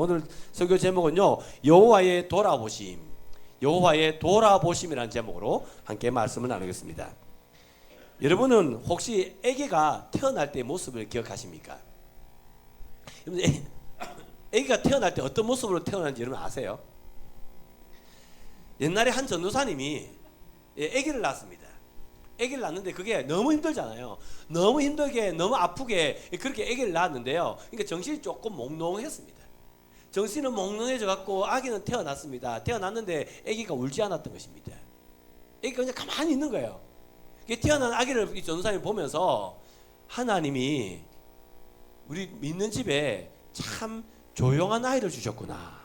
오늘 설교 제목은요, 여호와의 돌아보심, 여호와의 돌아보심이라는 제목으로 함께 말씀을 나누겠습니다. 여러분은 혹시 아기가 태어날 때의 모습을 기억하십니까? 아기가 태어날 때 어떤 모습으로 태어났는지 여러분 아세요? 옛날에 한 전도사님이 아기를 낳았습니다. 아기를 낳았는데 그게 너무 힘들잖아요. 너무 힘들게, 너무 아프게 그렇게 아기를 낳았는데요. 그러니까 정신이 조금 몽롱했습니다. 정신은 몽롱해져 갖고 아기는 태어났습니다. 태어났는데 아기가 울지 않았던 것입니다. 아기가 그냥 가만히 있는 거예요. 태어난 아기를 이 전도사님이 보면서 하나님이 우리 믿는 집에 참 조용한 아이를 주셨구나.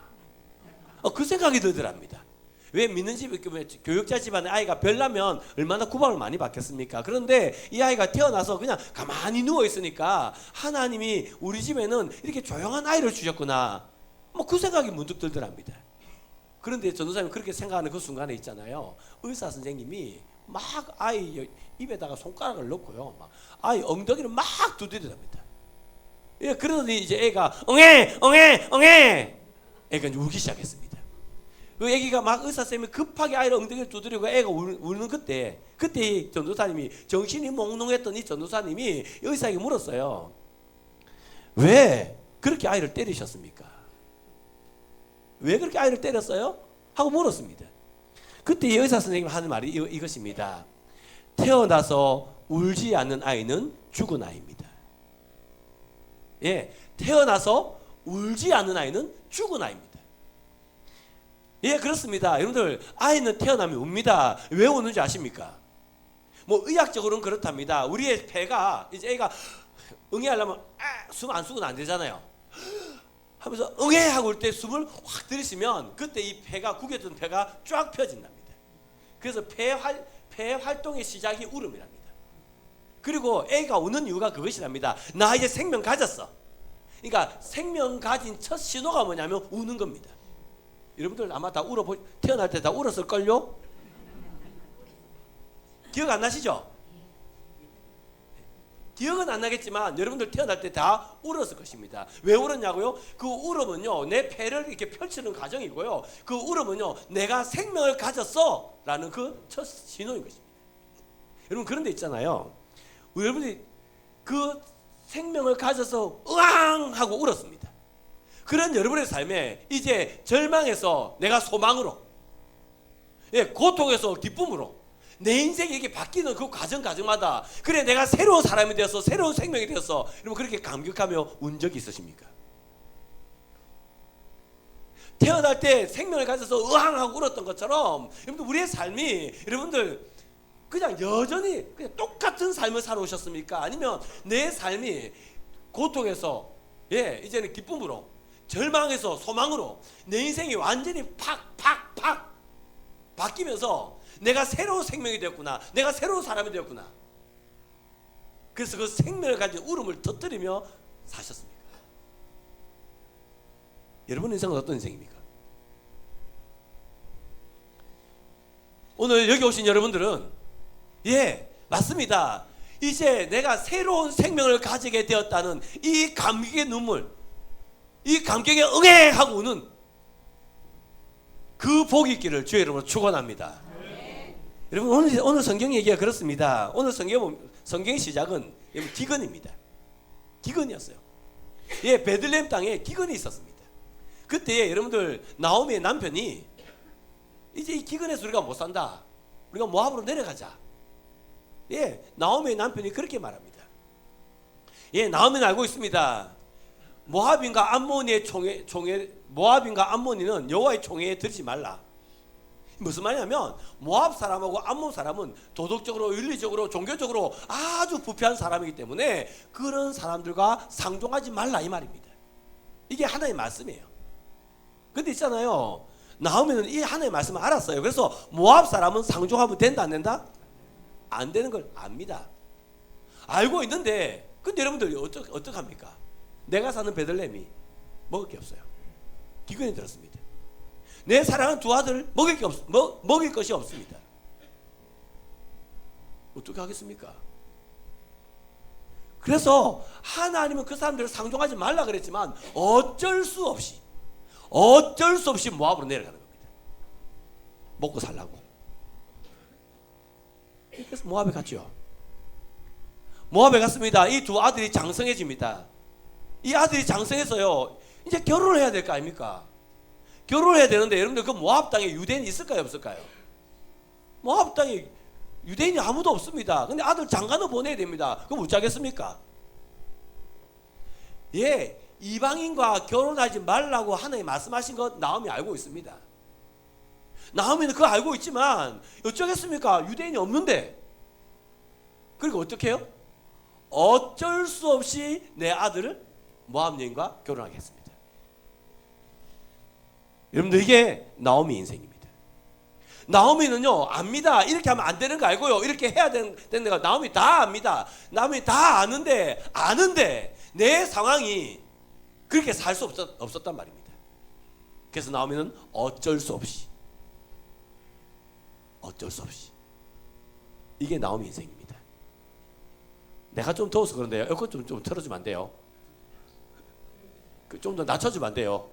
그 생각이 들더랍니다. 왜 믿는 집, 교육자 집안의 아이가 별나면 얼마나 구박을 많이 받겠습니까? 그런데 이 아이가 태어나서 그냥 가만히 누워 있으니까 하나님이 우리 집에는 이렇게 조용한 아이를 주셨구나. 그 생각이 문득 들더랍니다. 그런데 전도사님이 그렇게 생각하는 그 순간에 있잖아요. 의사 선생님이 막 아이 입에다가 손가락을 넣고요, 막 아이 엉덩이를 막 두드립니다. 예, 그러더니 이제 애가 엉해 엉해 엉해, 애가 이제 울기 시작했습니다. 그 애기가 막 의사 선생님이 급하게 아이를 엉덩이를 두드리고 애가 우는 그때 이 전도사님이 정신이 몽롱했던 이 전도사님이 의사에게 물었어요. 왜 그렇게 아이를 때리셨습니까? 왜 그렇게 아이를 때렸어요? 하고 물었습니다. 그때 이 의사 선생님이 하는 말이 이것입니다. 태어나서 울지 않는 아이는 죽은 아이입니다. 예, 태어나서 울지 않는 아이는 죽은 아이입니다. 예, 그렇습니다. 여러분들, 아이는 태어나면 웁니다. 왜 우는지 아십니까? 의학적으로는 그렇답니다. 우리의 폐가, 이제 애가 응애하려면 숨 안 쉬고는 안 되잖아요. 하면서 응애 하고 올 때 숨을 확 들이쉬면 그때 이 폐가, 구겨진 폐가 쫙 펴진답니다. 그래서 폐 활동의 시작이 울음이랍니다. 그리고 애가 우는 이유가 그것이랍니다. 나 이제 생명 가졌어. 그러니까 생명 가진 첫 신호가 뭐냐면 우는 겁니다. 여러분들 아마 다 태어날 때 다 울었을걸요? 기억 안 나시죠? 기억은 안 나겠지만 여러분들 태어날 때 다 울었을 것입니다. 왜 울었냐고요? 그 울음은요, 내 폐를 이렇게 펼치는 과정이고요. 그 울음은요, 내가 생명을 가졌어 라는 그 첫 신호인 것입니다. 여러분, 그런 데 있잖아요. 여러분들이 그 생명을 가져서 으앙 하고 울었습니다. 그런 여러분의 삶에 이제 절망에서 내가 소망으로, 예, 고통에서 기쁨으로 내 인생이 이렇게 바뀌는 그 과정마다 그래 내가 새로운 사람이 되어서 새로운 생명이 되어서 여러분 그렇게 감격하며 운 적이 있으십니까? 태어날 때 생명을 가져서 으앙 하고 울었던 것처럼 여러분들 우리의 삶이 여러분들 그냥 여전히 그냥 똑같은 삶을 살아오셨습니까? 아니면 내 삶이 고통에서, 예, 이제는 기쁨으로, 절망에서 소망으로 내 인생이 완전히 팍 바뀌면서 내가 새로운 생명이 되었구나, 내가 새로운 사람이 되었구나. 그래서 그 생명을 가진 울음을 터뜨리며 사셨습니까? 여러분 인생은 어떤 인생입니까? 오늘 여기 오신 여러분들은, 예, 맞습니다. 이제 내가 새로운 생명을 가지게 되었다는 이 감격의 눈물, 이 감격에 응애 하고 우는 그 복이 있기를 주의 이름으로 축원합니다. 여러분, 오늘 성경 얘기가 그렇습니다. 오늘 성경의 시작은 기근입니다. 기근이었어요. 예, 베들레헴 땅에 기근이 있었습니다. 그때 여러분들 나오미의 남편이 이제 이 기근에서 우리가 못 산다, 우리가 모압으로 내려가자. 예, 나오미의 남편이 그렇게 말합니다. 예, 나오미는 알고 있습니다. 모압인과 암몬이의 모압인과 암몬이는 여호와의 총회에 들지 말라. 무슨 말이냐면 모압 사람하고 암몬 사람은 도덕적으로, 윤리적으로, 종교적으로 아주 부패한 사람이기 때문에 그런 사람들과 상종하지 말라 이 말입니다. 이게 하나님의 말씀이에요. 근데 있잖아요, 나오미는 이 하나님의 말씀을 알았어요. 그래서 모압 사람은 상종하면 된다 안 된다? 안 되는 걸 압니다. 알고 있는데 근데 여러분들 어떡합니까? 내가 사는 베들레헴이 먹을 게 없어요. 기근이 들었습니다. 내 사랑하는 두 아들 먹일 것이 없습니다. 어떻게 하겠습니까? 그래서 하나님은 그 사람들을 상종하지 말라 그랬지만 어쩔 수 없이 어쩔 수 없이 모압으로 내려가는 겁니다. 먹고 살라고. 그래서 모압에 갔죠. 모압에 갔습니다. 이 두 아들이 장성해집니다. 이 아들이 장성해서요, 이제 결혼을 해야 될 거 아닙니까? 결혼을 해야 되는데, 여러분들 그 모압 땅에 유대인이 있을까요, 없을까요? 모압 땅에 유대인이 아무도 없습니다. 근데 아들 장가는 보내야 됩니다. 그럼 어쩌겠습니까? 예, 이방인과 결혼하지 말라고 하나님 말씀하신 것 나오미 알고 있습니다. 나오미는 그거 알고 있지만 어쩌겠습니까? 유대인이 없는데. 그리고 어떻게 해요? 어쩔 수 없이 내 아들을 모압 여인과 결혼하겠습니다. 여러분들, 이게 나오미 인생입니다. 나오미는요, 압니다. 이렇게 하면 안 되는 거 알고요, 이렇게 해야 되는 거 나오미 다 압니다. 나오미 다 아는데 내 상황이 그렇게 살 수 없었단 말입니다. 그래서 나오미는 어쩔 수 없이 이게 나오미 인생입니다. 내가 좀 더워서 그런데요, 에어컨 좀 틀어주면 안 돼요? 좀 더 낮춰주면 안 돼요?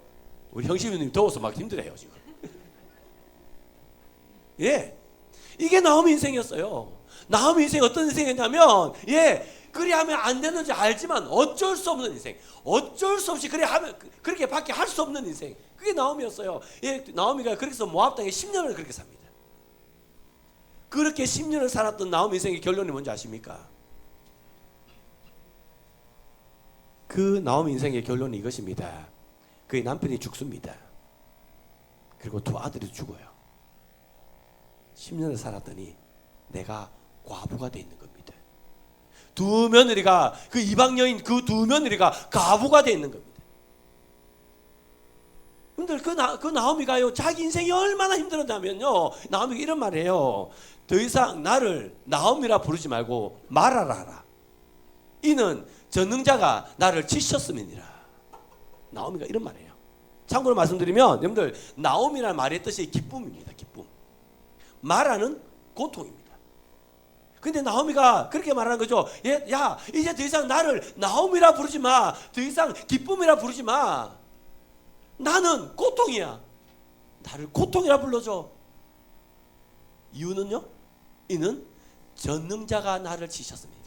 우리 형식이님 더워서 막 힘들어요 지금. 예, 이게 나오미 인생이었어요. 나오미 인생 어떤 인생이었냐면, 예, 그리하면 안 되는지 알지만 어쩔 수 없는 인생, 어쩔 수 없이 그렇게밖에 할 수 없는 인생, 그게 나오미였어요. 예, 나오미가 그렇게 해서 모압 땅에 10년을 그렇게 삽니다. 그렇게 10년을 살았던 나오미 인생의 결론이 뭔지 아십니까? 그 나오미 인생의 결론이 이것입니다. 그의 남편이 죽습니다. 그리고 두 아들이 죽어요. 10년을 살았더니 내가 과부가 돼 있는 겁니다. 두 며느리가, 그 이방 여인 그 두 며느리가 과부가 돼 있는 겁니다. 근데 그 나오미가요, 자기 인생이 얼마나 힘들었냐면요, 나오미가 이런 말을 해요. 더 이상 나를 나오미라 부르지 말고 말하라 하라. 이는 전능자가 나를 치셨음이니라. 나오미가 이런 말이에요. 참고로 말씀드리면, 여러분들, 나오미라는 말의 뜻이 기쁨입니다. 기쁨. 마라는 고통입니다. 근데 나오미가 그렇게 말하는 거죠. 야, 이제 더 이상 나를 나오미라 부르지 마. 더 이상 기쁨이라 부르지 마. 나는 고통이야. 나를 고통이라 불러줘. 이유는요, 이는 전능자가 나를 치셨습니다.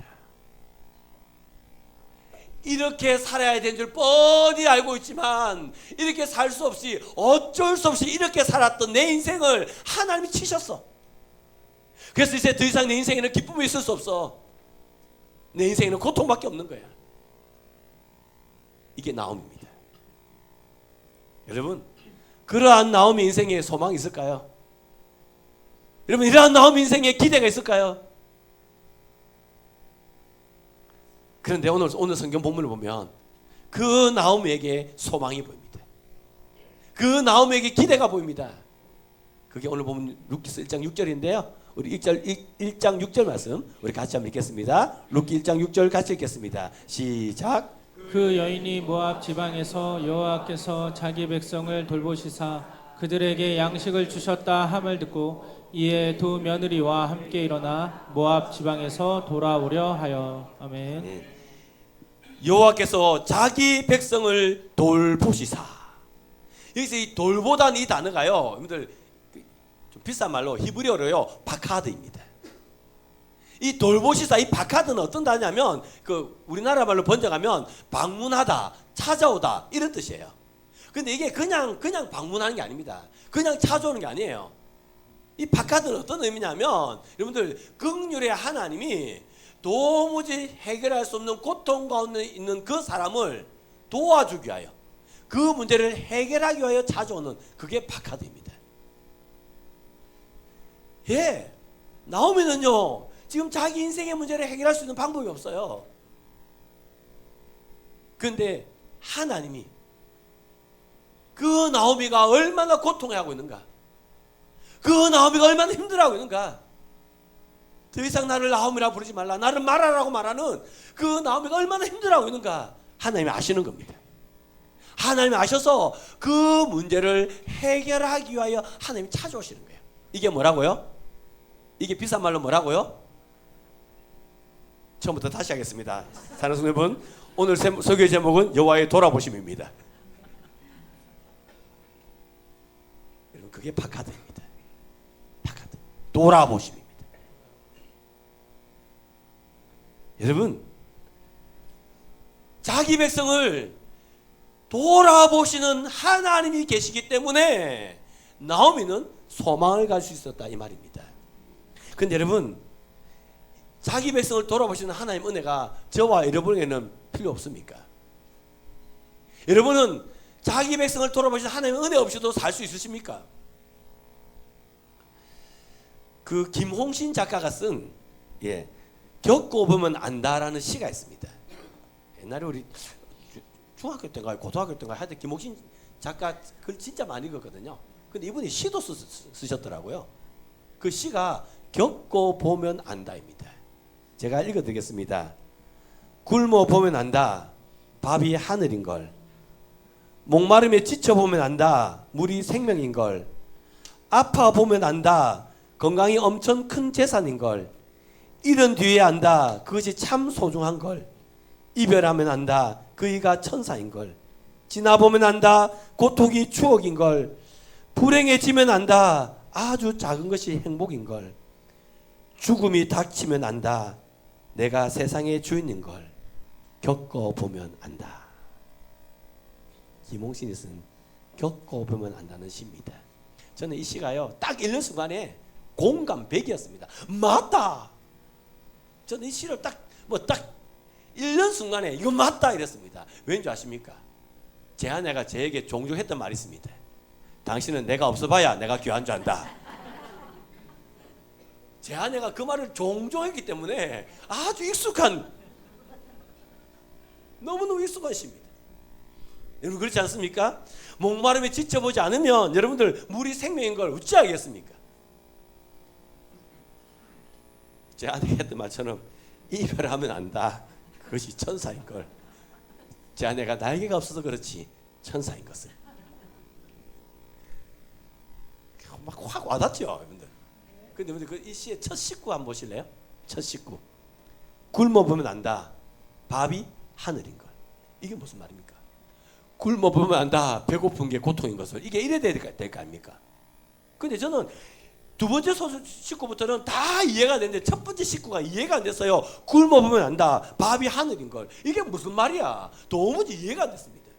이렇게 살아야 되는 줄 뻔히 알고 있지만, 이렇게 살 수 없이, 어쩔 수 없이 이렇게 살았던 내 인생을 하나님이 치셨어. 그래서 이제 더 이상 내 인생에는 기쁨이 있을 수 없어. 내 인생에는 고통밖에 없는 거야. 이게 나옴입니다. 여러분, 그러한 나옴의 인생에 소망이 있을까요? 여러분, 이러한 나옴의 인생에 기대가 있을까요? 그런데 오늘 성경 본문을 보면 그 나오미에게 소망이 보입니다. 그 나오미에게 기대가 보입니다. 그게 오늘 보면 룻기서 1장 6절인데요. 우리 1장 6절 말씀 우리 같이 한번 읽겠습니다. 룻기 1장 6절 같이 읽겠습니다. 시작. 그 여인이 모압 지방에서 여호와께서 자기 백성을 돌보시사 그들에게 양식을 주셨다 함을 듣고 이에 두 며느리와 함께 일어나 모압 지방에서 돌아오려 하여. 아멘. 네. 여호와께서 자기 백성을 돌보시사. 여기서 이 돌보다는 이 단어가요, 여러분들 좀 비싼 말로 히브리어로요, 바카드입니다. 이 돌보시사, 이 바카드는 어떤 단어냐면, 그 우리나라 말로 번역하면 방문하다, 찾아오다 이런 뜻이에요. 근데 이게 그냥 방문하는 게 아닙니다. 그냥 찾아오는 게 아니에요. 이 바카드는 어떤 의미냐면, 여러분들, 긍휼의 하나님이 도무지 해결할 수 없는 고통 가운데 있는 그 사람을 도와주기 위하여, 그 문제를 해결하기 위하여 찾아오는, 그게 바카드입니다. 예, 나오미는요, 지금 자기 인생의 문제를 해결할 수 있는 방법이 없어요. 그런데 하나님이 그 나오미가 얼마나 고통해하고 있는가, 그 나오미가 얼마나 힘들어하고 있는가, 더 이상 나를 나오미라 부르지 말라, 나를 말하라고 말하는 그 나오미가 얼마나 힘들어하고 있는가 하나님이 아시는 겁니다. 하나님이 아셔서 그 문제를 해결하기 위하여 하나님이 찾아오시는 거예요. 이게 뭐라고요? 이게 비싼 말로 뭐라고요? 처음부터 다시 하겠습니다. 사랑하는 성도분, 오늘 설교 제목은 여호와의 돌아보심입니다. 여러분 그게 박하드입니다. 박하드. 돌아보심입니다. 여러분 자기 백성을 돌아보시는 하나님이 계시기 때문에 나오미는 소망을 가질 수 있었다 이 말입니다. 근데 여러분 자기 백성을 돌아보시는 하나님 은혜가 저와 여러분에게는 필요 없습니까? 여러분은 자기 백성을 돌아보시는 하나님 은혜 없이도 살 수 있으십니까? 그 김홍신 작가가 쓴 겪고 보면 안다라는 시가 있습니다. 옛날에 우리 중학교 때인가 고등학교 때인가 하여튼 김홍신 작가 글 진짜 많이 읽었거든요. 근데 이분이 시도 쓰셨더라고요. 그 시가 겪고 보면 안다입니다. 제가 읽어드리겠습니다. 굶어 보면 안다. 밥이 하늘인걸. 목마름에 지쳐보면 안다. 물이 생명인걸. 아파 보면 안다. 건강이 엄청 큰 재산인걸. 이런 뒤에 안다. 그것이 참 소중한걸. 이별하면 안다. 그이가 천사인걸. 지나보면 안다. 고통이 추억인걸. 불행해지면 안다. 아주 작은 것이 행복인걸. 죽음이 닥치면 안다. 내가 세상의 주인인걸. 겪어보면 안다. 김홍신이 쓴 겪어보면 안다는 시입니다. 저는 이 시가요 딱 읽는 순간에 공감 100이었습니다. 맞다. 저는 이 시를 딱 읽는 순간에 이거 맞다 이랬습니다. 왠지 아십니까? 제 아내가 저에게 종종 했던 말이 있습니다. 당신은 내가 없어봐야 내가 귀한 줄 안다. 제 아내가 그 말을 종종 했기 때문에 아주 익숙한, 너무너무 익숙한 시입니다. 여러분 그렇지 않습니까? 목마름에 지쳐보지 않으면 여러분들 물이 생명인 걸 어찌 알겠습니까? 제 아내가 했던 말처럼 이별하면 안다. 그것이 천사인 걸. 제 아내가 날개가 없어서 그렇지 천사인 것을. 막 확 와닿죠, 여러분들. 근데 여러분들 이 시의 첫 식구 한번 보실래요? 첫 식구. 굶어보면 안다. 밥이 하늘인 걸. 이게 무슨 말입니까? 굶어보면 안다. 배고픈 게 고통인 것을. 이게 이래야 될 거 아닙니까? 근데 저는 두 번째 식구부터는 다 이해가 되는데 첫 번째 식구가 이해가 안 됐어요. 굶어보면 안다. 밥이 하늘인 걸. 이게 무슨 말이야? 도무지 이해가 안 됐습니다.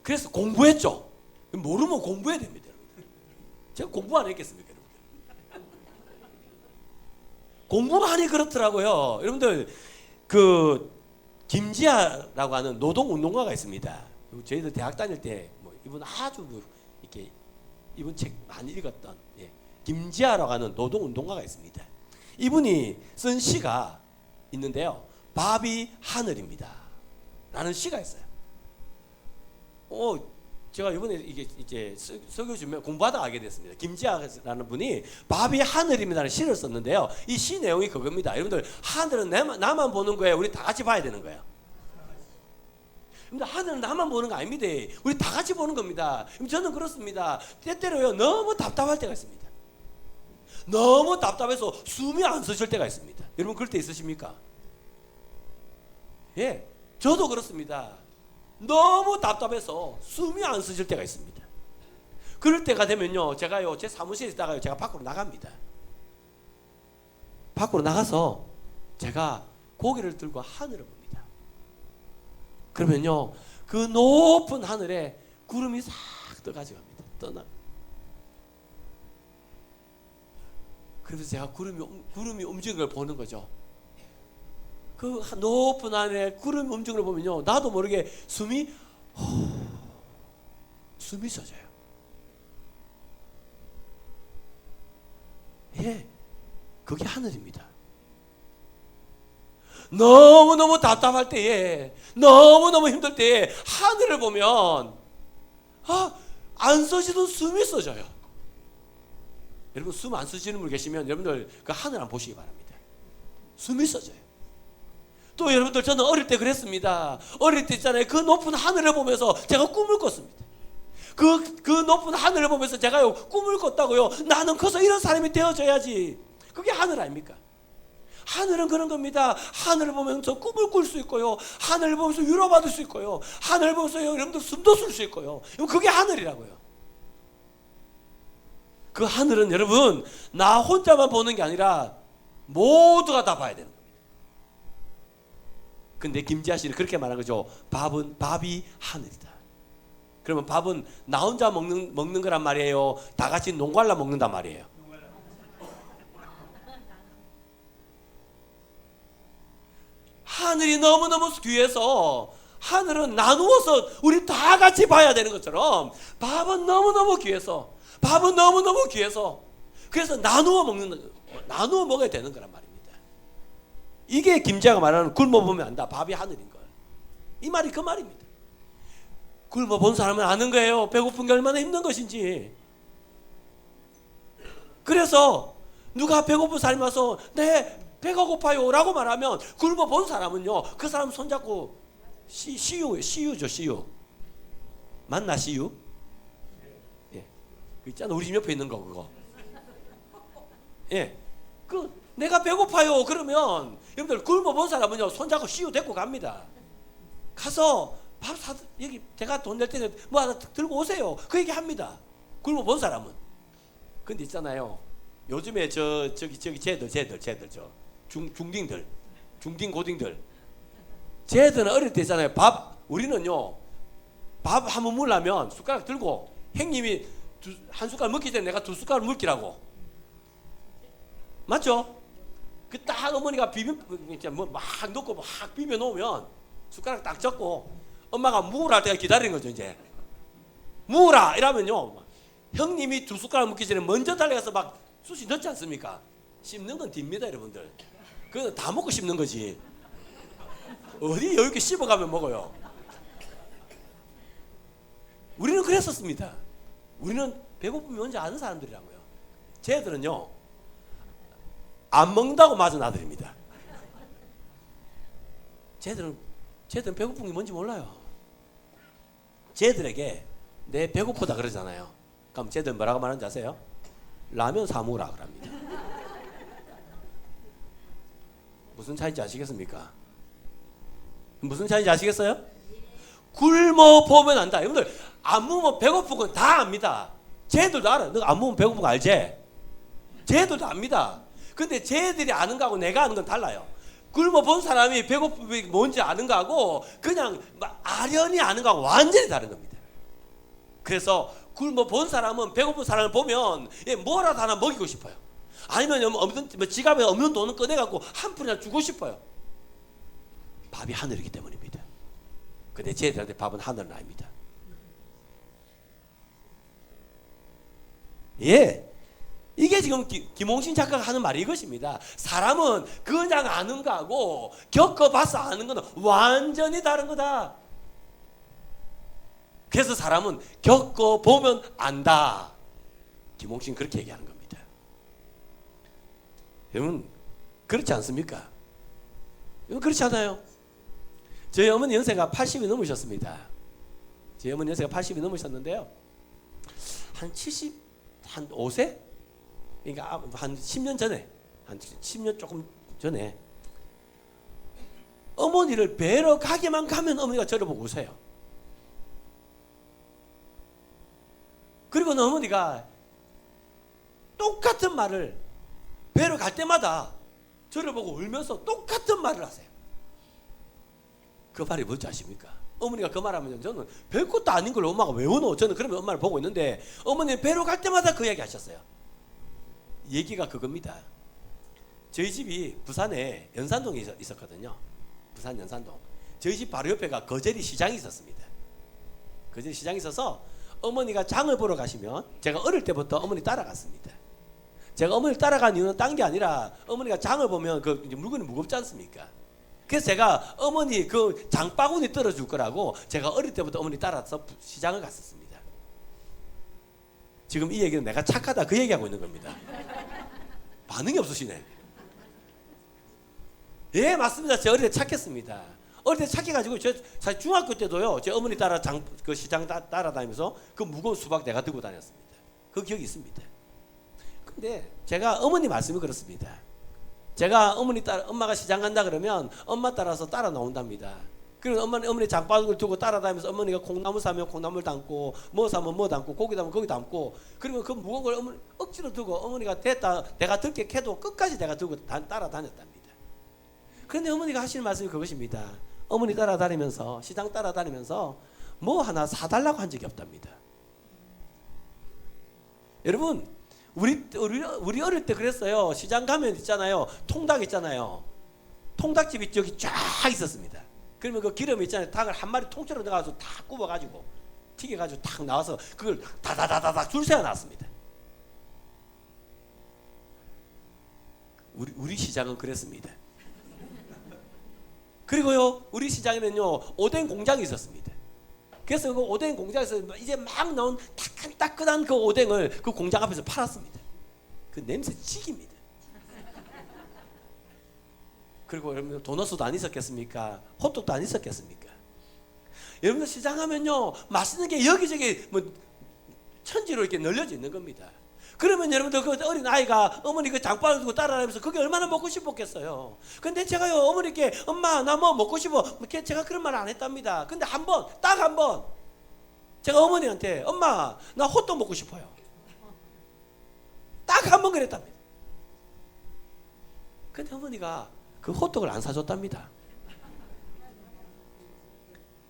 그래서 공부했죠. 모르면 공부해야 됩니다. 여러분들. 제가 공부 안 했겠습니까? 여러분들. 공부하니 그렇더라고요. 여러분들 그 김지아라고 하는 노동운동가가 있습니다. 저희들 대학 다닐 때 이분 아주 이렇게 이분 책 많이 읽었던 김지아라고 하는 노동운동가가 있습니다. 이분이 쓴 시가 있는데요. 밥이 하늘입니다. 라는 시가 있어요. 제가 이번에 이게 이제 설교 주면 공부하다 알게 됐습니다. 김지아라는 분이 밥이 하늘입니다라는 시를 썼는데요. 이 시 내용이 그겁니다. 여러분들 하늘은 나만 보는 거예요. 우리 다 같이 봐야 되는 거예요. 근데 하늘은 나만 보는 거 아닙니다. 우리 다 같이 보는 겁니다. 저는 그렇습니다. 때때로요 너무 답답할 때가 있습니다. 너무 답답해서 숨이 안 쉬실 때가 있습니다. 여러분 그럴 때 있으십니까? 예, 저도 그렇습니다. 너무 답답해서 숨이 안 쉬실 때가 있습니다. 그럴 때가 되면요 제가요 제 사무실에 있다가요 제가 밖으로 나갑니다. 밖으로 나가서 제가 고개를 들고 하늘을 봅니다. 그러면요 그 높은 하늘에 구름이 싹 떠가지고 갑니다. 떠나. 그래서 제가 구름이 움직이는 걸 보는 거죠. 그 높은 하늘에 구름이 움직이는 걸 보면요 나도 모르게 숨이 쉬어져요. 예, 그게 하늘입니다. 너무너무 답답할 때에, 너무너무 힘들 때에 하늘을 보면 안 쉬어지던 숨이 쉬어져요. 여러분 숨 안 쉬시는 분 계시면 여러분들 그 하늘 한번 보시기 바랍니다. 숨이 쉬어져요. 또 여러분들 저는 어릴 때 그랬습니다. 어릴 때 있잖아요. 그 높은 하늘을 보면서 제가 꿈을 꿨습니다. 그 높은 하늘을 보면서 제가요 꿈을 꿨다고요. 나는 커서 이런 사람이 되어져야지. 그게 하늘 아닙니까? 하늘은 그런 겁니다. 하늘을 보면서 꿈을 꿀 수 있고요. 하늘을 보면서 위로받을 수 있고요. 하늘을 보면서 여러분들 숨도 쉴 수 있고요. 그게 하늘이라고요. 그 하늘은 여러분 나 혼자만 보는 게 아니라 모두가 다 봐야 되는 겁니다. 근데 김지아 씨는 그렇게 말한 거죠. 밥이 하늘이다. 그러면 밥은 나 혼자 먹는 거란 말이에요? 다 같이 농갈라 먹는단 말이에요? 하늘이 너무너무 귀해서 하늘은 나누어서 우리 다 같이 봐야 되는 것처럼 밥은 너무너무 귀해서 그래서 나누어 먹어야 되는 거란 말입니다. 이게 김지아가 말하는 굶어보면 안다. 밥이 하늘인 걸. 이 말이 그 말입니다. 굶어본 사람은 아는 거예요. 배고픈 게 얼마나 힘든 것인지. 그래서 누가 배고픈 사람이 와서 네 배가 고파요 라고 말하면 굶어본 사람은요 그 사람 손잡고 CU죠. CU 맞나? CU? 예, 그 있잖아 우리 집 옆에 있는 거 그거. 예, 그 내가 배고파요 그러면 여러분들 굶어본 사람은요 손잡고 CU 데리고 갑니다. 가서 밥 사 여기 제가 돈 낼 때는 뭐 하나 들고 오세요. 그 얘기 합니다. 굶어본 사람은. 근데 있잖아요. 요즘에 저기 쟤들 중딩 고딩들 쟤들은 어릴 때 있잖아요. 우리는요 밥 한 번 물라면 숟가락 들고 형님이 한 숟가락 먹기 전에 내가 두 숟가락 물기라고. 맞죠? 그 딱 어머니가 뭐막 넣고 막 비벼 놓으면 숟가락 딱 잡고 엄마가 무으라 할 때가 기다리는 거죠. 이제 무으라 이러면요 형님이 두 숟가락 먹기 전에 먼저 달려가서 막 숯이 넣지 않습니까? 씹는 건 딥니다 여러분들. 그건 다 먹고 씹는 거지. 어디 여유있게 씹어가면 먹어요. 우리는 그랬었습니다. 우리는 배고픔이 뭔지 아는 사람들이라고요. 쟤들은요 안 먹는다고 맞은 아들입니다. 쟤들은 배고픈 게 뭔지 몰라요. 쟤들에게 내 배고프다 그러잖아요. 그럼 쟤들 뭐라고 말하는지 아세요? 라면 사 먹으라 그럽니다. 무슨 차이인지 아시겠습니까? 무슨 차이인지 아시겠어요? 굶어 보면 안다. 여러분들 안 먹으면 배고픈 건 다 압니다. 쟤들도 알아. 너 안 먹으면 배고픈 거 알지? 쟤들도 압니다. 근데 쟤들이 아는 거하고 내가 아는 건 달라요. 굶어 본 사람이 배고픔이 뭔지 아는 거하고 그냥 아련히 아는 거하고 완전히 다른 겁니다. 그래서 굶어 본 사람은 배고픈 사람을 보면 뭐라도 하나 먹이고 싶어요. 아니면 지갑에 없는 돈은 꺼내갖고 한 푼이나 주고 싶어요. 밥이 하늘이기 때문입니다. 근데 쟤들한테 밥은 하늘은 아닙니다. 예, 이게 지금 김홍신 작가가 하는 말이 이것입니다. 사람은 그냥 아는 거하고 겪어봐서 아는 거는 완전히 다른 거다. 그래서 사람은 겪어보면 안다. 김홍신 그렇게 얘기하는 겁니다. 여러분 그렇지 않습니까? 여러분 그렇지 않아요? 저희 어머니 연세가 80이 넘으셨습니다. 저희 어머니 연세가 80이 넘으셨는데요. 한 5세? 그러니까 한 10년 전에, 한 10년 조금 전에 어머니를 뵈러 가게만 가면 어머니가 저를 보고 웃어요. 그리고는 어머니가 똑같은 말을 뵈러 갈 때마다 저를 보고 울면서 똑같은 말을 하세요. 그 말이 뭔지 아십니까? 어머니가 그 말하면 저는 별것도 아닌 걸 엄마가 왜 우노? 저는 그러면 엄마를 보고 있는데 어머니는 뵈러 갈 때마다 그 얘기 하셨어요. 얘기가 그겁니다. 저희 집이 부산에 연산동에 있었거든요. 부산 연산동. 저희 집 바로 옆에가 거제리 시장이 있었습니다. 거제리 시장이 있어서 어머니가 장을 보러 가시면 제가 어릴 때부터 어머니 따라갔습니다. 제가 어머니를 따라간 이유는 딴 게 아니라 어머니가 장을 보면 그 물건이 무겁지 않습니까? 그래서 제가 어머니 그 장바구니 떨어줄 거라고 제가 어릴 때부터 어머니 따라서 시장을 갔었습니다. 지금 이 얘기는 내가 착하다 그 얘기하고 있는 겁니다. 반응이 없으시네. 예, 맞습니다. 제 어릴 때 착했습니다. 어릴 때 착해가지고 사실 중학교 때도요, 제 어머니 따라 그 시장 따라다니면서 그 무거운 수박 내가 들고 다녔습니다. 그 기억이 있습니다. 근데 제가 어머니 말씀이 그렇습니다. 제가 엄마가 시장 간다 그러면 엄마 따라서 따라 나온답니다. 그리고 어머니 장바구니를 두고 따라다니면서 어머니가 콩나물 사면 콩나물 담고 뭐 사면 뭐 담고 고기 담으면 고기 담고 그러면 그 무거운 걸 어머니 억지로 두고 어머니가 됐다 내가 들게 캐도 끝까지 내가 들고 따라다녔답니다. 그런데 어머니가 하시는 말씀이 그것입니다. 어머니 따라다니면서 시장 따라다니면서 뭐 하나 사달라고 한 적이 없답니다. 여러분 우리 어릴 때 그랬어요. 시장 가면 있잖아요. 통닭 있잖아요. 통닭집이 저기 쫙 있었습니다. 그러면 그 기름 있잖아요. 닭을 한 마리 통째로 넣어가지고 다 굽어가지고 튀겨가지고 탁 나와서 그걸 다다다다닥 줄 세워 놨습니다. 우리 시장은 그랬습니다. 그리고요 우리 시장에는요 오뎅 공장이 있었습니다. 그래서 그 오뎅 공장에서 이제 막 나온 따끈따끈한 그 오뎅을 그 공장 앞에서 팔았습니다. 그 냄새 지깁니다. 그리고 여러분 도너스도 안 있었겠습니까? 호떡도 안 있었겠습니까? 여러분들 시장 가면요 맛있는 게 여기저기 뭐 천지로 이렇게 널려져 있는 겁니다. 그러면 여러분들 그 어린 아이가 어머니 그 장바구니 두고 따라다니면서 그게 얼마나 먹고 싶었겠어요. 근데 제가요 어머니께 엄마 나 뭐 먹고 싶어 제가 그런 말 안 했답니다. 근데 딱 한 번 제가 어머니한테 엄마 나 호떡 먹고 싶어요. 딱 한 번 그랬답니다. 근데 어머니가 그 호떡을 안 사줬답니다.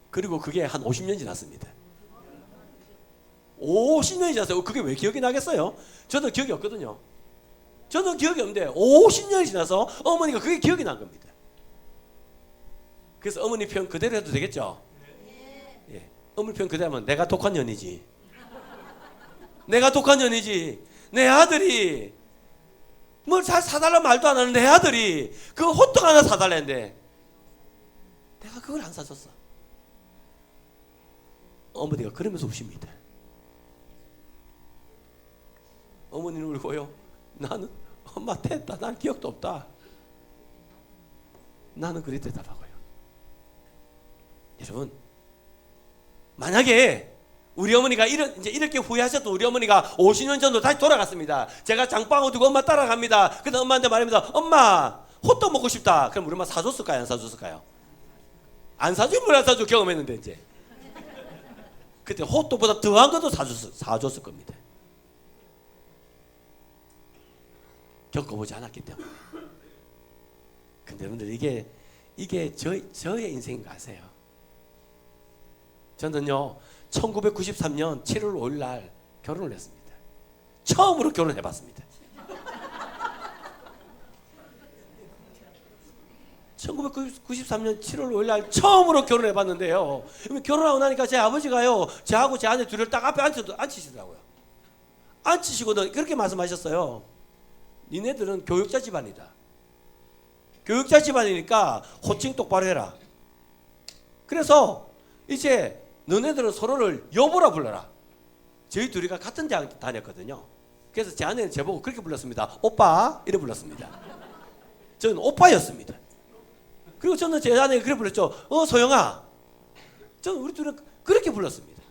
그리고 그게 한 50년 지났습니다. 50년이 지났어요. 그게 왜 기억이 나겠어요? 저는 기억이 없거든요. 저는 기억이 없는데 50년이 지나서 어머니가 그게 기억이 난 겁니다. 그래서 어머니 편 그대로 해도 되겠죠? 예. 어머니 편 그대로 하면 내가 독한 년이지. 내가 독한 년이지. 내 아들이 뭘 잘 사달라 말도 안 하는 내 아들이 그 호떡 하나 사달라는데 내가 그걸 안 사줬어. 어머니가 그러면서 우십니다. 어머니는 울고요. 나는 엄마 됐다. 난 기억도 없다. 나는 그리 대답하고요. 여러분, 만약에 우리 어머니가 이제 이렇게 후회하셨던 우리 어머니가 50년 전으로 다시 돌아갔습니다. 제가 장바구니 두고 엄마 따라갑니다. 그래서 엄마한테 말합니다. 엄마, 호떡 먹고 싶다. 그럼 우리 엄마 사줬을까요? 안 사줬을까요? 안 사주면 안 사주 경험했는데 이제. 그때 호떡보다 더한 것도 사줬을 겁니다. 겪어보지 않았기 때문에. 근데 여러분들 이게 저의 인생인 거 아세요? 저는요 1993년 7월 5일 날 결혼을 했습니다. 처음으로 결혼해봤습니다. 1993년 7월 5일 날 처음으로 결혼해봤는데요. 결혼하고 나니까 제 아버지가요 저하고 제 아내 둘을 딱 앞에 앉히시더라고요. 앉히시고는 그렇게 말씀하셨어요. 니네들은 교육자 집안이다. 교육자 집안이니까 호칭 똑바로 해라. 그래서 이제 너네들은 서로를 여보라 불러라. 저희 둘이가 같은 대학 다녔거든요. 그래서 제 아내는 저보고 그렇게 불렀습니다. 오빠 이래 불렀습니다. 저는 오빠였습니다. 그리고 저는 제 아내가 그렇게 불렀죠. 소영아. 저는 우리 둘은 그렇게 불렀습니다.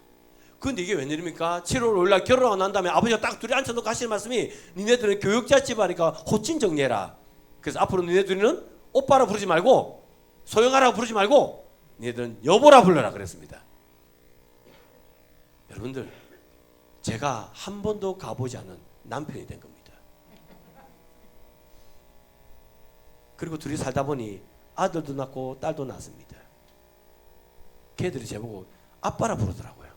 근데 이게 웬일입니까? 7월 5일 날 결혼하고 난 다음에 아버지가 딱 둘이 앉혀놓고 하시는 말씀이 니네들은 교육자 집안이니까 호칭 정리해라. 그래서 앞으로 니네들은 오빠라 부르지 말고 소영아라고 부르지 말고 니네들은 여보라 불러라 그랬습니다. 여러분들 제가 한 번도 가보지 않은 남편이 된 겁니다. 그리고 둘이 살다 보니 아들도 낳고 딸도 낳았습니다. 걔들이 저보고 아빠라 부르더라고요.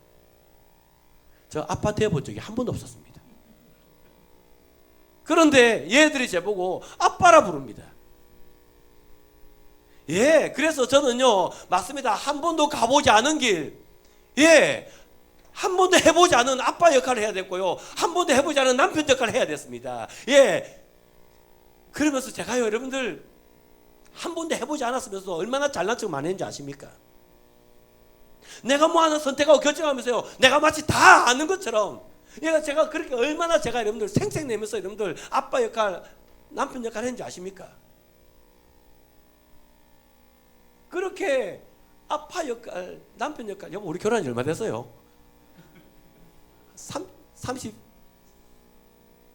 저 아빠 되어본 적이 한 번도 없었습니다. 그런데 얘들이 저보고 아빠라 부릅니다. 예, 그래서 저는요 맞습니다. 한 번도 가보지 않은 길, 예, 한 번도 해보지 않은 아빠 역할을 해야 됐고요, 한 번도 해보지 않은 남편 역할을 해야 됐습니다. 예, 그러면서 제가요 여러분들 한 번도 해보지 않았으면서 얼마나 잘난 척 많이 했는지 아십니까? 내가 뭐 하나 선택하고 결정하면서요 내가 마치 다 아는 것처럼 제가 그렇게 얼마나 제가 여러분들 생색내면서 여러분들 아빠 역할 남편 역할 했는지 아십니까? 그렇게 아빠 역할 남편 역할 여보 우리 결혼한 지 얼마 됐어요?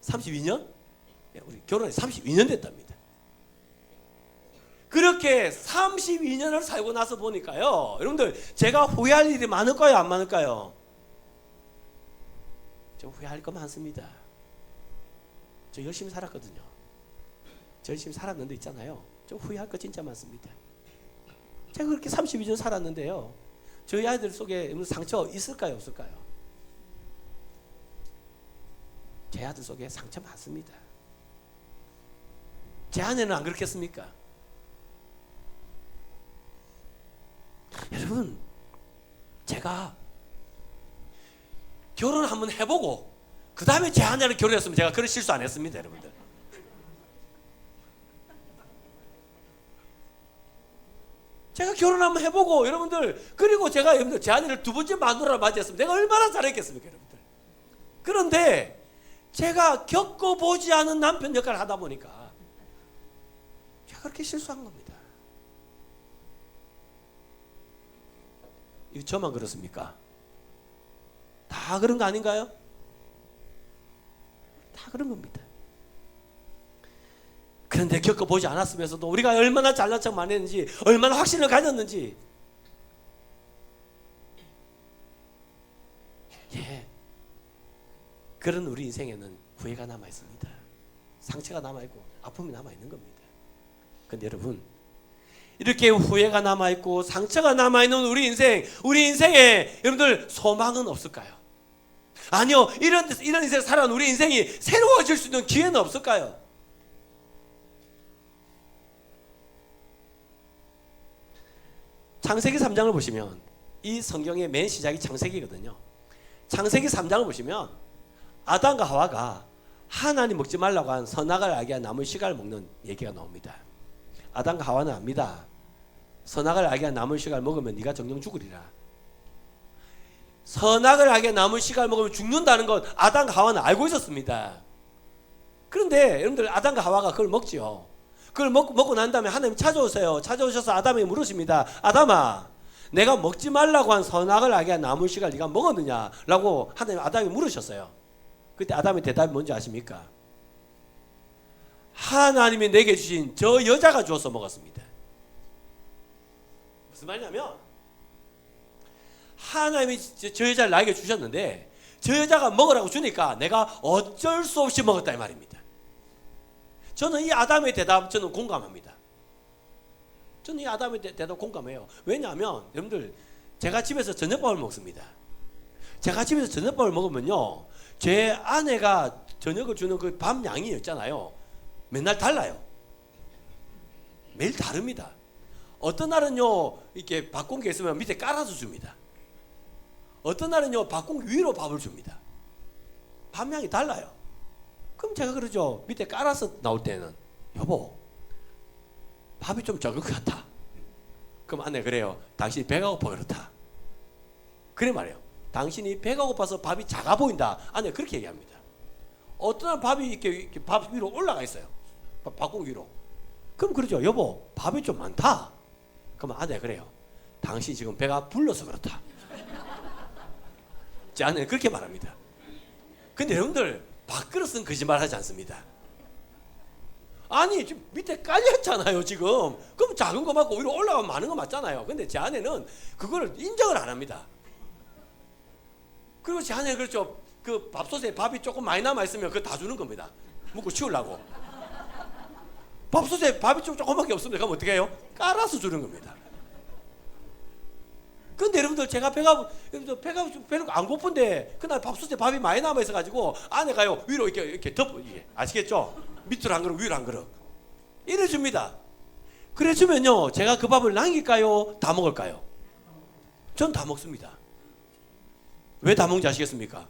32년? 우리 결혼한 지 32년 됐답니다. 이렇게 32년을 살고 나서 보니까요, 여러분들 제가 후회할 일이 많을까요, 안 많을까요? 저 후회할 거 많습니다. 저 열심히 살았거든요. 저 열심히 살았는데 있잖아요, 저 후회할 거 진짜 많습니다. 제가 그렇게 32년 살았는데요, 저희 아이들 속에 상처 있을까요, 없을까요? 제 아들 속에 상처 많습니다. 제 아내는 안 그렇겠습니까? 여러분, 제가 결혼 한번 해보고 그 다음에 제 아내를 결혼했으면 제가 그런 실수 안 했습니다, 여러분들. 제가 결혼 한번 해보고 여러분들, 그리고 제가 여러분들 제 아내를 두 번째 마누라를 맞이했으면 내가 얼마나 잘했겠습니까, 여러분들. 그런데 제가 겪어보지 않은 남편 역할을 하다 보니까 제가 그렇게 실수한 겁니다. 이거 저만 그렇습니까? 다 그런 거 아닌가요? 다 그런 겁니다. 그런데 겪어보지 않았으면서도 우리가 얼마나 잘난 척 많이 했는지, 얼마나 확신을 가졌는지, 예, 그런 우리 인생에는 후회가 남아있습니다. 상처가 남아있고 아픔이 남아있는 겁니다. 근데 여러분, 이렇게 후회가 남아있고 상처가 남아있는 우리 인생에 여러분들 소망은 없을까요? 아니요, 이런 인생 살아온 우리 인생이 새로워질 수 있는 기회는 없을까요? 창세기 3장을 보시면, 이 성경의 맨 시작이 창세기거든요. 창세기 3장을 보시면 아담과 하와가 하나님 먹지 말라고 한 선악을 알게 한 나무 씨가를 먹는 얘기가 나옵니다. 아담과 하와는 압니다. 선악을 알게 한 나무 씨가를 먹으면 네가 정령 죽으리라. 선악을 알게 한 나무 씨가를 먹으면 죽는다는 것 아담과 하와는 알고 있었습니다. 그런데 여러분들, 아담과 하와가 그걸 먹지요. 그걸 먹고 난 다음에 하나님 찾아오세요. 찾아오셔서 아담에게 물으십니다. 아담아, 내가 먹지 말라고 한 선악을 알게 한 나무 씨가를 네가 먹었느냐? 라고 하나님 아담에게 물으셨어요. 그때 아담의 대답이 뭔지 아십니까? 하나님이 내게 주신 저 여자가 주어서 먹었습니다. 무슨 말이냐면, 하나님이 저 여자를 나에게 주셨는데 저 여자가 먹으라고 주니까 내가 어쩔 수 없이 먹었다, 이 말입니다. 저는 이 아담의 대답, 저는 공감합니다. 저는 이 아담의 대답 공감해요. 왜냐하면 여러분들, 제가 집에서 저녁밥을 먹습니다. 제가 집에서 저녁밥을 먹으면요, 제 아내가 저녁을 주는 그 밥 양이 있잖아요, 맨날 달라요. 매일 다릅니다. 어떤 날은요, 이렇게 밥공기 있으면 밑에 깔아서 줍니다. 어떤 날은요, 밥공기 위로 밥을 줍니다. 밥 양이 달라요. 그럼 제가 그러죠. 밑에 깔아서 나올 때는, 여보, 밥이 좀 적은 것 같아. 그럼 아내 그래요. 당신이 배가 고파 그렇다. 그래 말이에요. 당신이 배가 고파서 밥이 작아 보인다. 아내 그렇게 얘기합니다. 어떤 날 밥이 이렇게 밥 위로 올라가 있어요. 밥공기 위로. 그럼 그러죠. 여보, 밥이 좀 많다. 그럼 아내 그래요. 당신 지금 배가 불러서 그렇다. 제 아내는 그렇게 말합니다. 근데 여러분들, 밥그릇은 거짓말 하지 않습니다. 아니, 지금 밑에 깔렸잖아요, 지금. 그럼 작은 거 맞고 위로 올라가면 많은 거 맞잖아요. 근데 제 아내는 그거를 인정을 안 합니다. 그리고 제 아내는 그렇죠. 그 밥솥에 밥이 조금 많이 남아있으면 그거 다 주는 겁니다. 먹고 치우려고. 밥솥에 밥이 좀 조금밖에 없으면 그럼 어떻게 해요? 깔아서 주는 겁니다. 근데 여러분들, 제가 배가 별로 안 고픈데 그날 밥솥에 밥이 많이 남아 있어가지고 아내가요 위로 이렇게 덮어, 이게 아시겠죠? 밑으로 한 그릇, 위로 한 그릇 이래 줍니다. 그래 주면요, 제가 그 밥을 남길까요? 다 먹을까요? 전 다 먹습니다. 왜 다 먹는지 아시겠습니까?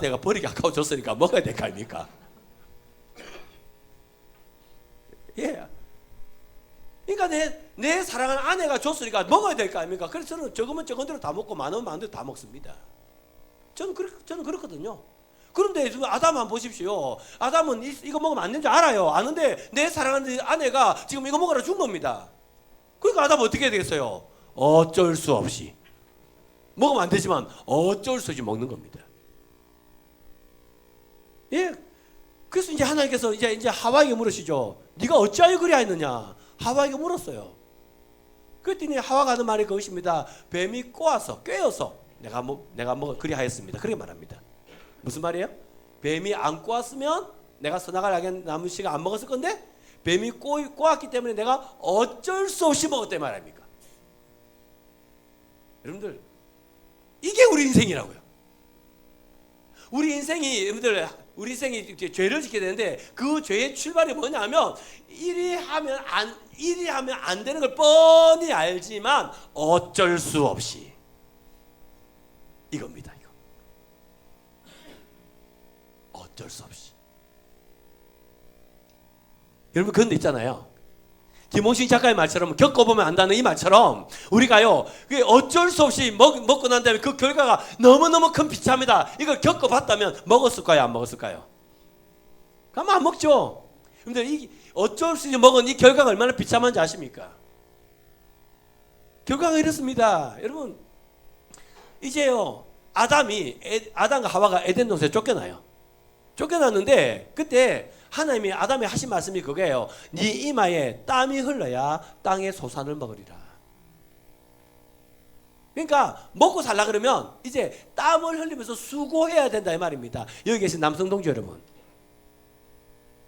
내가 버리기 아까워졌으니까 먹어야 될 거 아닙니까? 예. 그러니까 내 사랑하는 아내가 줬으니까 먹어야 될 거 아닙니까? 그래서 저는 적으면 적은 대로 다 먹고 많으면 많은 대로 다 먹습니다. 저는 그렇거든요. 그런데 지금 아담만 보십시오. 아담은 이거 먹으면 안 되는 줄 알아요. 아는데 내 사랑하는 아내가 지금 이거 먹으라 준 겁니다. 그러니까 아담은 어떻게 해야 되겠어요? 어쩔 수 없이. 먹으면 안 되지만 어쩔 수 없이 먹는 겁니다. 예. 그래서 이제 하나님께서 이제 하와에게 물으시죠. 네가 어찌하여 그리하였느냐? 하와에게 물었어요. 그랬더니 하와가 하는 말이 그것입니다. 뱀이 꼬아서 꿰어서 내가 그리하였습니다. 그렇게 말합니다. 무슨 말이에요? 뱀이 안 꼬았으면 내가 선악을 알게 나무 씨가 안 먹었을 건데 뱀이 꼬았기 때문에 내가 어쩔 수 없이 먹었단 말입니까? 여러분들 이게 우리 인생이라고요. 우리 인생이 죄를 짓게 되는데 그 죄의 출발이 뭐냐면 일이 하면 안 되는 걸 뻔히 알지만 어쩔 수 없이 이겁니다. 이거 어쩔 수 없이. 여러분 그런 데 있잖아요. 김홍식 작가의 말처럼 겪어보면 안다는 이 말처럼 우리가요 어쩔 수 없이 먹고 난 다음에 그 결과가 너무너무 큰 비참이다. 이걸 겪어봤다면 먹었을까요? 안 먹었을까요? 그러면 안 먹죠. 근데 어쩔 수 없이 먹은 이 결과가 얼마나 비참한지 아십니까? 결과가 이렇습니다. 여러분 이제요 아담과 하와가 에덴 동산에 쫓겨나요. 쫓겨났는데 그때 하나님이 아담이 하신 말씀이 그거예요. 네 이마에 땀이 흘러야 땅의 소산을 먹으리라. 그러니까 먹고 살라 그러면 이제 땀을 흘리면서 수고해야 된다 이 말입니다. 여기 계신 남성 동지 여러분,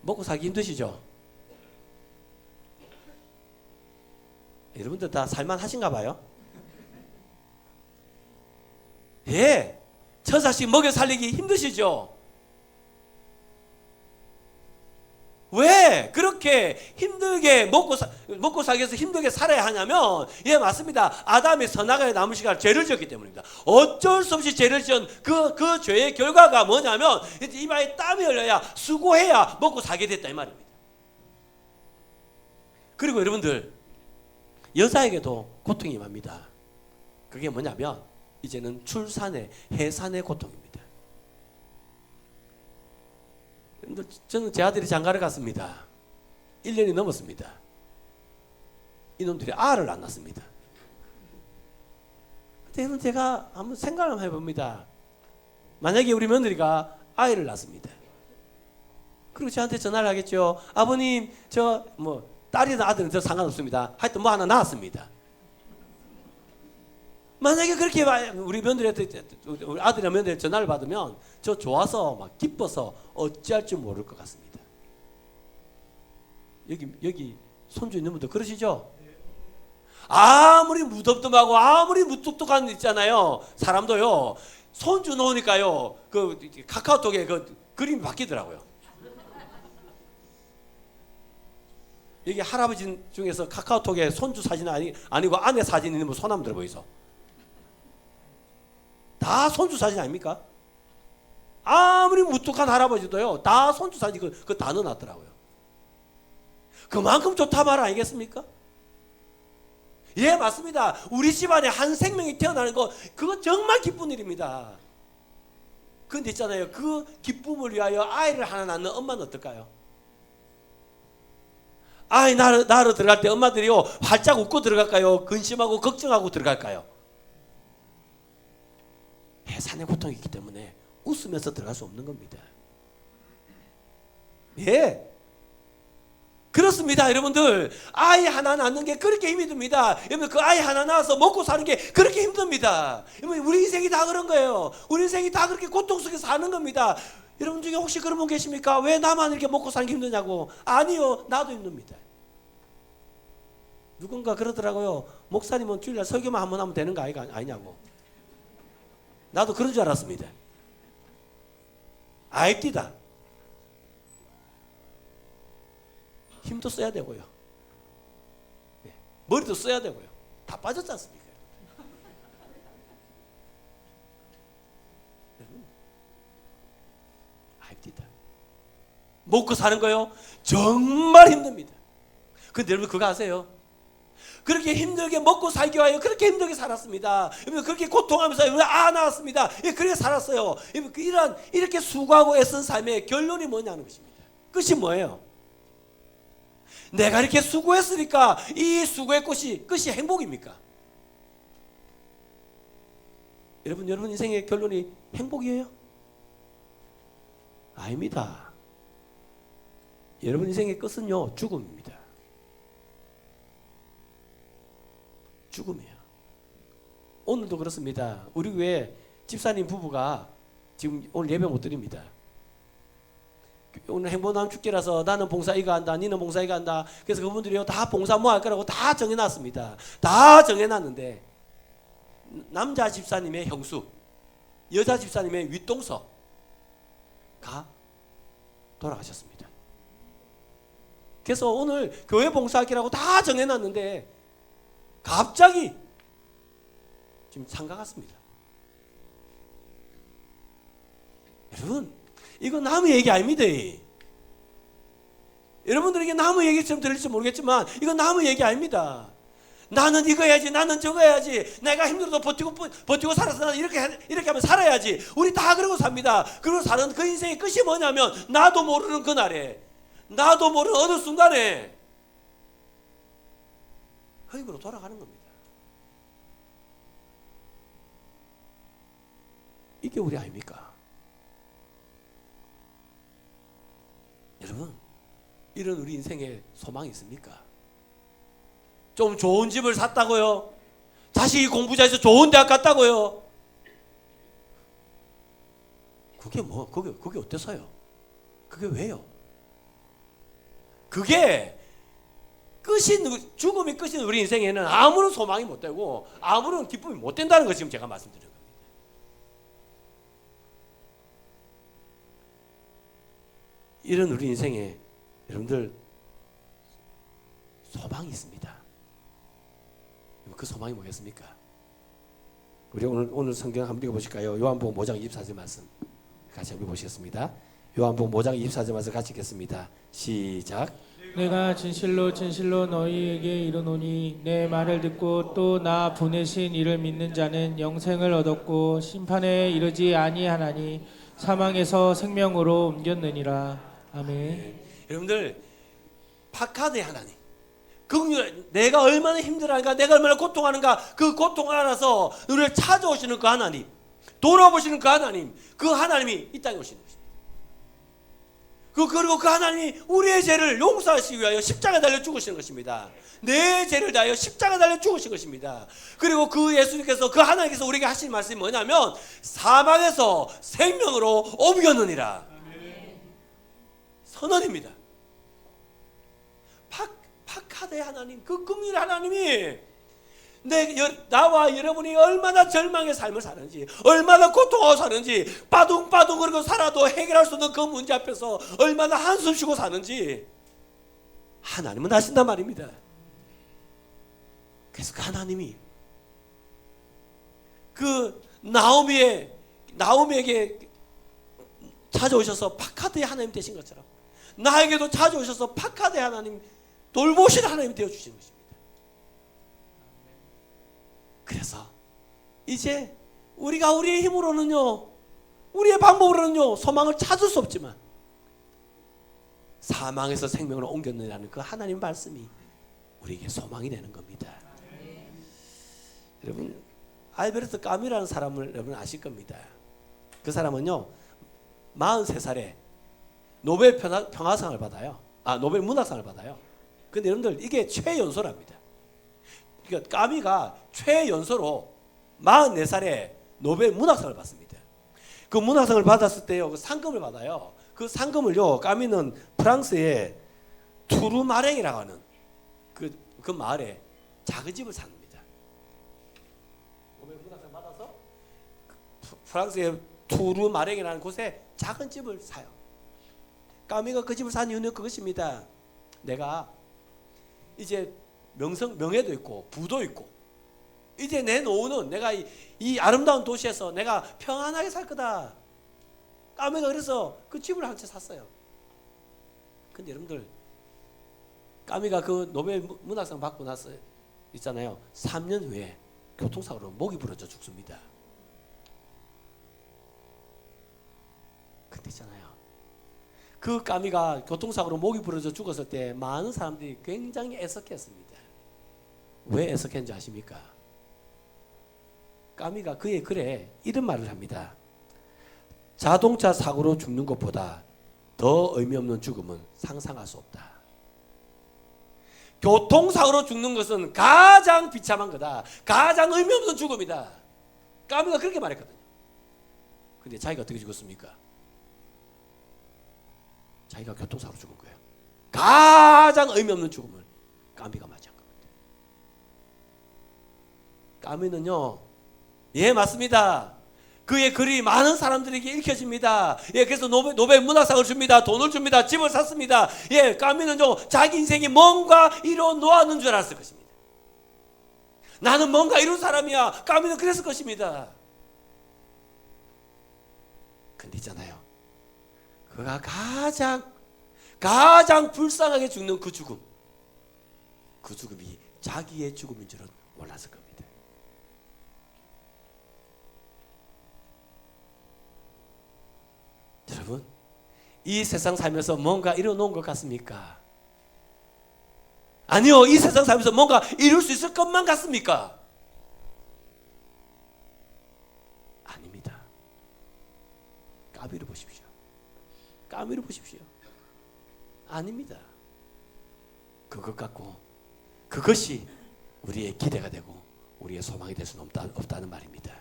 먹고 살기 힘드시죠? 여러분들 다 살만하신가 봐요. 예, 저 자식 먹여 살리기 힘드시죠? 왜 그렇게 힘들게 먹고 살기 위해서 힘들게 살아야 하냐면, 예, 맞습니다. 아담이 선악의 나무 씨가 죄를 지었기 때문입니다. 어쩔 수 없이 죄를 지은 그 죄의 결과가 뭐냐면 이마에 땀이 흘러야 수고해야 먹고 살게 됐다 이 말입니다. 그리고 여러분들 여자에게도 고통이 임합니다. 그게 뭐냐면 이제는 출산의 해산의 고통입니다. 저는 제 아들이 장가를 갔습니다. 1년이 넘었습니다. 이놈들이 알을 안 낳습니다. 그때는 제가 한번 생각을 해봅니다. 만약에 우리 며느리가 아이를 낳습니다. 그리고 저한테 전화를 하겠죠. 아버님, 딸이든 아들은 저 상관없습니다. 하여튼 뭐 하나 낳았습니다. 만약에 그렇게 우리 며느리한테 우리 아들이나 며느리 전화를 받으면 저 좋아서 막 기뻐서 어찌할 줄 모를 것 같습니다. 여기 손주 있는 분들 그러시죠? 아무리 무덤덤하고 아무리 무뚝뚝한 있잖아요. 사람도요 손주 놓으니까요 그 카카오톡에 그 그림이 바뀌더라고요. 여기 할아버지 중에서 카카오톡에 손주 사진 아니고 아내 사진 있는 분 손 한번 들어 보이소. 다 손주 사진 아닙니까? 아무리 무뚝한 할아버지도요 다 손주 사진 그거 다 넣어놨더라고요. 그만큼 좋다 말 아니겠습니까? 예, 맞습니다. 우리 집안에 한 생명이 태어나는 거 그거 정말 기쁜 일입니다. 그런데 있잖아요, 그 기쁨을 위하여 아이를 하나 낳는 엄마는 어떨까요? 아이 낳으러 들어갈 때 엄마들이요 활짝 웃고 들어갈까요? 근심하고 걱정하고 들어갈까요? 해산의 고통이 있기 때문에 웃으면서 들어갈 수 없는 겁니다. 예, 그렇습니다. 여러분들 아이 하나 낳는 게 그렇게 힘이 듭니다. 여러분 그 아이 하나 낳아서 먹고 사는 게 그렇게 힘듭니다. 여러분 우리 인생이 다 그런 거예요. 우리 인생이 다 그렇게 고통 속에 사는 겁니다. 여러분 중에 혹시 그런 분 계십니까? 왜 나만 이렇게 먹고 사는 게 힘드냐고. 아니요, 나도 힘듭니다. 누군가 그러더라고요. 목사님은 주일날 설교만 한번 하면 되는 거 아니냐고. 나도 그런 줄 알았습니다. 아입디다. 힘도 써야 되고요. 머리도 써야 되고요. 다 빠졌지 않습니까? 아입디다. 먹고 사는 거요 정말 힘듭니다. 근데 여러분 그거 아세요? 그렇게 힘들게 먹고 살기 위하여 그렇게 힘들게 살았습니다. 그렇게 고통하면서 나왔습니다. 그렇게 살았어요. 이렇게 수고하고 애쓴 삶의 결론이 뭐냐는 것입니다. 끝이 뭐예요? 내가 이렇게 수고했으니까 이 수고의 끝이 행복입니까? 여러분 인생의 결론이 행복이에요? 아닙니다. 여러분 인생의 끝은요 죽음입니다. 죽음이에요. 오늘도 그렇습니다. 우리 교회 집사님 부부가 지금 오늘 예배 못 드립니다. 오늘 행복나무 축제라서 나는 봉사 이거 한다, 니는 봉사 이거 한다. 그래서 그분들이 다 봉사 뭐 할 거라고 다 정해놨습니다. 다 정해놨는데 남자 집사님의 형수, 여자 집사님의 윗동서가 돌아가셨습니다. 그래서 오늘 교회 봉사하기라고 다 정해놨는데 갑자기 지금 상가 갔습니다. 여러분, 이거 남의 얘기 아닙니다. 여러분들에게 남의 얘기처럼 들릴지 모르겠지만 이건 남의 얘기 아닙니다. 나는 이거 해야지, 나는 저거 해야지, 내가 힘들어도 버티고 살아서 나는 이렇게 하면 살아야지. 우리 다 그러고 삽니다. 그러고 사는 그 인생의 끝이 뭐냐면 나도 모르는 그날에, 나도 모르는 어느 순간에 흙으로 돌아가는 겁니다. 이게 우리 아닙니까? 여러분, 이런 우리 인생에 소망이 있습니까? 좀 좋은 집을 샀다고요? 자식이 공부 잘해서 좋은 대학 갔다고요? 그게 어때서요? 그게 왜요? 그게 죽음이 끝인 우리 인생에는 아무런 소망이 못 되고 아무런 기쁨이 못 된다는 거 지금 제가 말씀드리는 겁니다. 이런 우리 인생에 여러분들 소망이 있습니다. 그 소망이 뭐겠습니까? 우리 오늘 성경 한번 읽어보실까요? 요한복음 5장 24절 말씀 같이 한번 보시겠습니다. 요한복음 5장 24절 말씀 같이 읽겠습니다. 시작. 내가 진실로 진실로 너희에게 이르노니 내 말을 듣고 또 나 보내신 이를 믿는 자는 영생을 얻었고 심판에 이르지 아니하나니 사망에서 생명으로 옮겼느니라. 아멘. 여러분들, 파카드의 하나님, 내가 얼마나 힘들어하는가, 내가 얼마나 고통하는가, 그 고통을 알아서 우리를 찾아오시는 그 하나님, 돌아보시는 그 하나님, 그 하나님이 이 땅에 오시는 것입니다. 그리고 그 하나님이 우리의 죄를 용서하시기 위하여 십자가에 달려 죽으시는 것입니다. 내 죄를 다하여 십자가에 달려 죽으신 것입니다. 그리고 그 예수님께서, 그 하나님께서 우리에게 하신 말씀이 뭐냐면 사망에서 생명으로 옮겼느니라. 선언입니다. 파카드의 하나님, 그 긍휼의 하나님이 나와 여러분이 얼마나 절망의 삶을 사는지, 얼마나 고통하고 사는지, 빠둥빠둥 그러고 살아도 해결할 수 없는 그 문제 앞에서 얼마나 한숨 쉬고 사는지 하나님은 아신단 말입니다. 그래서 그 하나님이 그 나오미에게 찾아오셔서 파카드의 하나님 되신 것처럼 나에게도 찾아오셔서 파카드의 하나님, 돌보신 하나님이 되어주시는 것입니다. 그래서 이제 우리가 우리의 힘으로는요, 우리의 방법으로는요 소망을 찾을 수 없지만 사망에서 생명으로 옮겼느냐는 그 하나님 말씀이 우리에게 소망이 되는 겁니다. 여러분, 알베르트 까뮈라는 사람을 여러분 아실 겁니다. 그 사람은요 43살에 노벨 평화상을 받아요. 노벨 문학상을 받아요. 근데 여러분들, 이게 최연소랍니다. 그러니까 까미가 최연소로 44살에 노벨 문학상을 받습니다. 그 문학상을 받았을 때요, 그 상금을 받아요. 그 상금을요, 까미는 프랑스의 투르마랭이라고 하는 그 마을에 작은 집을 삽니다. 노벨 문학상 받아서 프랑스의 투르마랭이라는 곳에 작은 집을 사요. 까미가 그 집을 산 이유는 그것입니다. 내가 이제 명예도 있고 부도 있고 이제 내 노후는 내가 이 아름다운 도시에서 내가 평안하게 살 거다. 까미가 그래서 그 집을 한 채 샀어요. 근데 여러분들, 까미가 그 노벨 문학상 받고 나서 있잖아요, 3년 후에 교통사고로 목이 부러져 죽습니다. 근데 있잖아요, 그 까미가 교통사고로 목이 부러져 죽었을 때 많은 사람들이 굉장히 애석했습니다. 왜 애석했는지 아십니까? 까미가 그의 글에 이런 말을 합니다. 자동차 사고로 죽는 것보다 더 의미 없는 죽음은 상상할 수 없다. 교통사고로 죽는 것은 가장 비참한 거다. 가장 의미 없는 죽음이다. 까미가 그렇게 말했거든요. 근데 자기가 어떻게 죽었습니까? 자기가 교통사고로 죽은 거예요. 가장 의미 없는 죽음을 까미가 맞이한 겁니다. 까미는요, 예, 맞습니다. 그의 글이 많은 사람들에게 읽혀집니다. 예, 그래서 노벨 문학상을 줍니다. 돈을 줍니다. 집을 샀습니다. 예, 까미는요, 자기 인생이 뭔가 이뤄 놓았는 줄 알았을 것입니다. 나는 뭔가 이룬 사람이야. 까미는 그랬을 것입니다. 근데 있잖아요, 그가 가장 불쌍하게 죽는 그 죽음이 자기의 죽음인 줄은 몰랐을 겁니다. 여러분, 이 세상 살면서 뭔가 이뤄놓은 것 같습니까? 아니요, 이 세상 살면서 뭔가 이룰 수 있을 것만 같습니까? 아닙니다. 까미를 보십시오. 까미를 보십시오. 아닙니다. 그것 갖고 그것이 우리의 기대가 되고 우리의 소망이 될 수는 없다는 말입니다.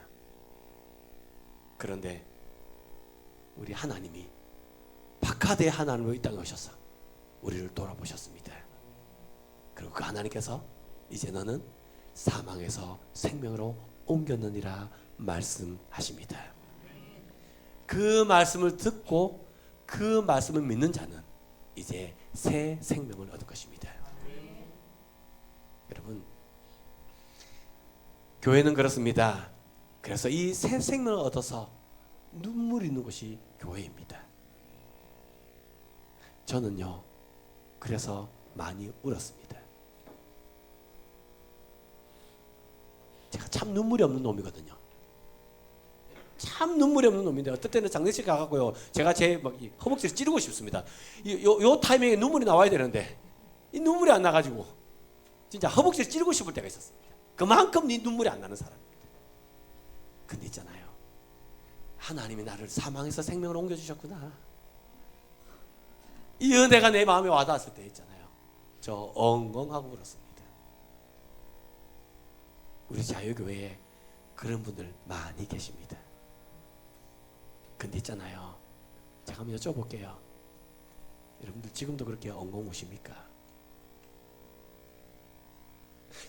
그런데 우리 하나님이 박하대의 하나님으로 이 땅에 오셔서 우리를 돌아보셨습니다. 그리고 그 하나님께서 이제 너는 사망에서 생명으로 옮겼느니라 말씀하십니다. 그 말씀을 듣고 그 말씀을 믿는 자는 이제 새 생명을 얻을 것입니다. 여러분, 교회는 그렇습니다. 그래서 이 새 생명을 얻어서 눈물이 있는 곳이 교회입니다. 저는요, 그래서 많이 울었습니다. 제가 참 눈물이 없는 놈이거든요. 참 눈물이 없는 놈인데 어떨 때는 장례식 가갖고요, 제가 제 허벅지를 찌르고 싶습니다. 요 타이밍에 눈물이 나와야 되는데 이 눈물이 안 나가지고 진짜 허벅지를 찌르고 싶을 때가 있었습니다. 그만큼 네 눈물이 안 나는 사람입니다. 근데 있잖아요, 하나님이 나를 사망에서 생명으로 옮겨주셨구나. 이 은혜가 내 마음에 와닿았을 때 있잖아요, 저 엉엉하고 울었습니다. 우리 자유교회에 그런 분들 많이 계십니다. 근데 있잖아요, 제가 한번 여쭤볼게요. 여러분들 지금도 그렇게 엉엉 우십니까?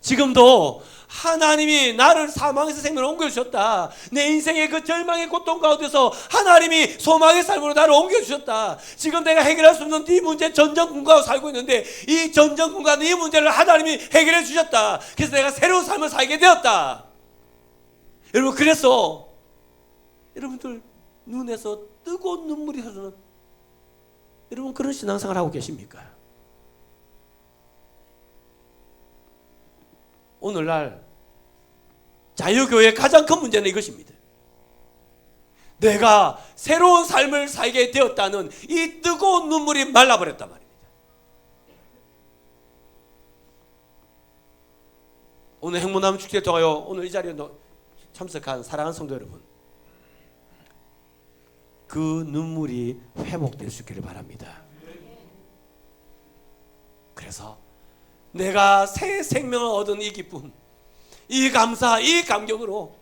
지금도 하나님이 나를 사망에서 생명으로 옮겨주셨다. 내 인생의 그 절망의 고통 가운데서 하나님이 소망의 삶으로 나를 옮겨주셨다. 지금 내가 해결할 수 없는 네 문제, 전전긍긍하고 살고 있는데 이 전전긍긍한 이 문제를 하나님이 해결해 주셨다. 그래서 내가 새로운 삶을 살게 되었다. 여러분, 그래서 여러분들 눈에서 뜨거운 눈물이 흐르는, 여러분 그런 신앙생활 하고 계십니까? 오늘날 자유교회의 가장 큰 문제는 이것입니다. 내가 새로운 삶을 살게 되었다는 이 뜨거운 눈물이 말라버렸단 말입니다. 오늘 행문나무 축제에 좋아요. 오늘 이 자리에 참석한 사랑하는 성도 여러분, 그 눈물이 회복될 수 있기를 바랍니다. 그래서 내가 새 생명을 얻은 이 기쁨, 이 감사, 이 감격으로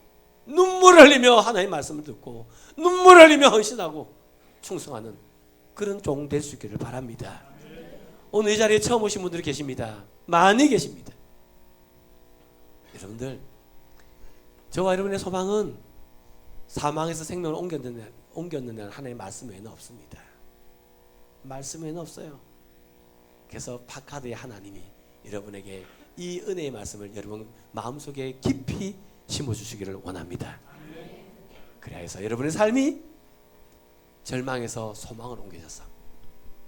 눈물을 흘리며 하나님의 말씀을 듣고 눈물을 흘리며 헌신하고 충성하는 그런 종 될 수 있기를 바랍니다. 오늘 이 자리에 처음 오신 분들이 계십니다. 많이 계십니다. 여러분들, 저와 여러분의 소망은 사망에서 생명을 옮겼느냐는 하나님의 말씀 외에는 없습니다. 말씀 외에는 없어요. 그래서 파카드의 하나님이 여러분에게 이 은혜의 말씀을 여러분 마음속에 깊이 심어주시기를 원합니다. 그래야 해서 여러분의 삶이 절망에서 소망을 옮겨져서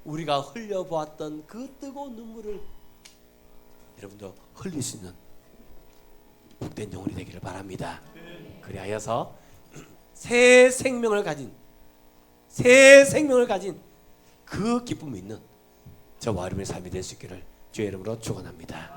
우리가 흘려보았던 그 뜨거운 눈물을 여러분도 흘릴 수 있는 복된 영혼이 되기를 바랍니다. 그래야 해서 새 생명을 가진 그 기쁨이 있는 저와 여러분의 삶이 될 수 있기를 주의 이름으로 축원합니다.